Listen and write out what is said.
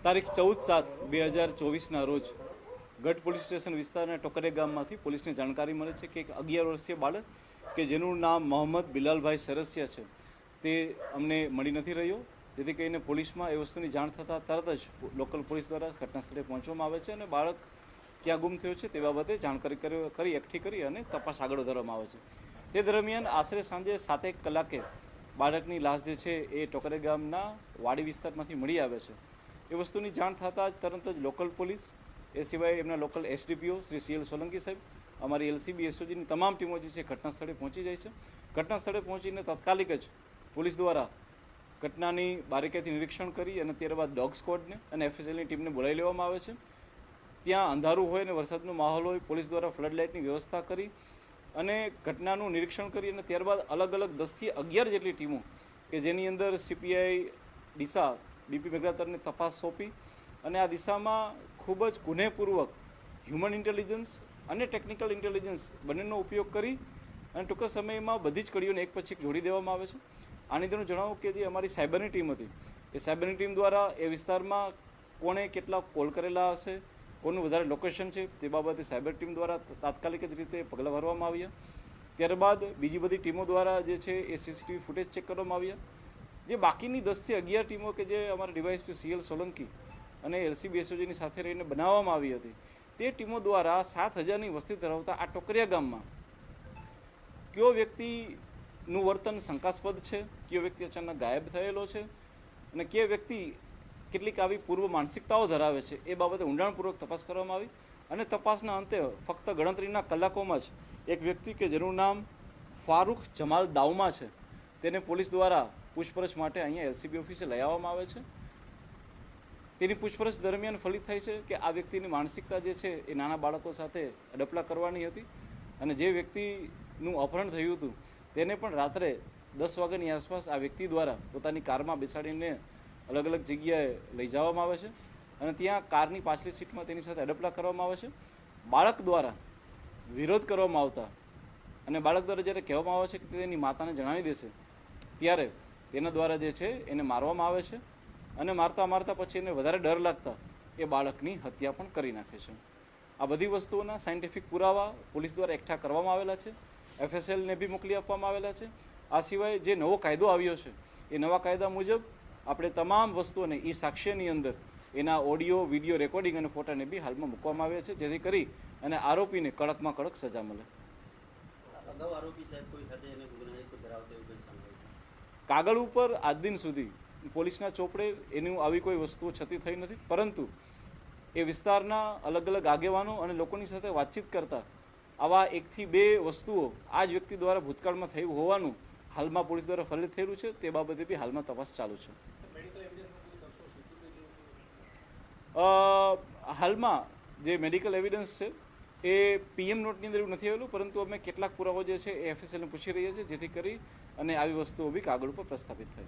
તારીખ 14/7/2024ના રોજ ગઢ પોલીસ સ્ટેશન વિસ્તારના ટોકરે ગામમાંથી પોલીસને જાણકારી મળે છે કે એક 11 વર્ષીય બાળક કે જેનું નામ મોહમ્મદ બિલાલભાઈ સરસિયા છે તે અમને મળી નથી રહ્યો, જેથી કરીને પોલીસમાં એ વસ્તુની જાણ થતાં તરત જ લોકલ પોલીસ દ્વારા ઘટના સ્થળે પહોંચવામાં આવે છે અને બાળક ક્યાં ગુમ થયો છે તે બાબતે જાણકારી એકઠી કરી અને તપાસ આગળ વધારવામાં આવે છે। તે દરમિયાન આશરે સાંજે 7 કલાકે બાળકની લાશ જે છે એ ટોકરે ગામના વાડી વિસ્તારમાંથી મળી આવે છે। એ વસ્તુની જાણ થતાં જ તરત જ લોકલ પોલીસ, એ સિવાય એમના local SDPO Shri CL Solanki સાહેબ, અમારી LCB SOGની તમામ ટીમો જે છે ઘટના સ્થળે પહોંચી જાય છે। ઘટના સ્થળે પહોંચીને તાત્કાલિક જ પોલીસ દ્વારા ઘટનાની બારીકાઈથી નિરીક્ષણ કરી અને ત્યારબાદ ડોગ સ્ક્વોડને અને FSLની ટીમને બોલાવી લેવામાં આવે છે। ત્યાં અંધારું હોય અને વરસાદનો માહોલ હોય, પોલીસ દ્વારા ફ્લડ લાઇટની વ્યવસ્થા કરી અને ઘટનાનું નિરીક્ષણ કરી અને ત્યારબાદ અલગ અલગ 10 થી 11 જેટલી ટીમો કે જેની અંદર CPI ડીસા BP મેઘરાતરને તપાસ સોંપી અને આ દિશામાં ખૂબ જ ગુનેપૂર્વક હ્યુમન ઇન્ટેલિજન્સ અને ટેકનિકલ ઇન્ટેલિજન્સ બંનેનો ઉપયોગ કરી અને ટૂંક સમયમાં બધી જ કડીઓને એક પછી એક જોડી દેવામાં આવે છે। આની અંદર જણાવું કે જે અમારી સાયબરની ટીમ હતી, એ સાયબરની ટીમ દ્વારા એ વિસ્તારમાં કોણે કેટલા કોલ કરેલા હશે, કોનું વધારે લોકેશન છે તે બાબતે સાયબર ટીમ દ્વારા તાત્કાલિક જ રીતે પગલાં ભરવામાં આવ્યા। ત્યારબાદ બીજી બધી ટીમો દ્વારા જે છે એ CCTV ફૂટેજ ચેક કરવામાં આવ્યા। જે બાકીની 10 થી 11 ટીમો કે જે અમારા ડીવાયએસપી CL સોલંકી અને LCB SOGની સાથે રહીને બનાવવામાં આવી હતી, તે ટીમો દ્વારા 7000ની વસ્તી ધરાવતા આ ટોકરિયા ગામમાં કયો વ્યક્તિનું વર્તન શંકાસ્પદ છે, કયો વ્યક્તિ અચાનક ગાયબ થયેલો છે અને કયો વ્યક્તિ કેટલીક આવી પૂર્વ માનસિકતાઓ ધરાવે છે એ બાબતે ઊંડાણપૂર્વક તપાસ કરવામાં આવી અને તપાસના અંતે ફક્ત ગણતરીના કલાકોમાં જ એક વ્યક્તિ કે જેનું નામ ફારૂક જમાલ દાઉમા છે તેને પોલીસ દ્વારા પૂછપરછ માટે અહીંયા LCB ઓફિસે લઈ આવવામાં આવે છે। તેની પૂછપરછ દરમિયાન ફલિત થાય છે કે આ વ્યક્તિની માનસિકતા જે છે એ નાના બાળકો સાથે અડપલા કરવાની હતી અને જે વ્યક્તિનું અપહરણ થયું હતું તેને પણ રાત્રે 10 વાગ્યાની આસપાસ આ વ્યક્તિ દ્વારા પોતાની કારમાં બેસાડીને અલગ અલગ જગ્યાએ લઈ જવામાં આવે છે અને ત્યાં કારની પાછલી સીટમાં તેની સાથે અડપલા કરવામાં આવે છે। બાળક દ્વારા વિરોધ કરવામાં આવતા અને બાળક દ્વારા જ્યારે કહેવામાં આવે છે કે તેની માતાને જણાવી દેશે ત્યારે તેના દ્વારા જે છે એને મારવામાં આવે છે અને મારતા પછી એને વધારે ડર લાગતા એ બાળકની હત્યા પણ કરી નાખે છે। આ બધી વસ્તુઓના સાયન્ટિફિક પુરાવા પોલીસ દ્વારા એકઠા કરવામાં આવેલા છે, FSLને બી મોકલી આપવામાં આવેલા છે। આ સિવાય જે નવો કાયદો આવ્યો છે એ નવા કાયદા મુજબ આપણે તમામ વસ્તુઓને એ સાક્ષ્યની અંદર એના ઓડિયો, વિડીયો રેકોર્ડિંગ અને ફોટાને બી હાલમાં મૂકવામાં આવ્યા છે, જેથી કરી અને આરોપીને કડકમાં કડક સજા મળે। કાગળ ઉપર આજ દિન સુધી પોલીસના ચોપડે એનું આવી કોઈ વસ્તુઓ છતી થઈ નથી, પરંતુ એ વિસ્તારના અલગ અલગ આગેવાનો અને લોકોની સાથે વાતચીત કરતા આવા 1 થી 2 વસ્તુઓ આ જ વ્યક્તિ દ્વારા ભૂતકાળમાં થયું હોવાનું હાલમાં પોલીસ દ્વારા ફલિત થયેલું છે। તે બાબતે બી હાલમાં તપાસ ચાલુ છે। હાલમાં જે મેડિકલ એવિડન્સ છે એ PM નોટની અંદર એવું નથી આવેલું, પરંતુ અમે કેટલાક પુરાવો જે છે એ FSLને પૂછી રહ્યા છીએ, જેથી કરી અને આવી વસ્તુઓ બી કાગળ ઉપર પ્રસ્થાપિત થાય।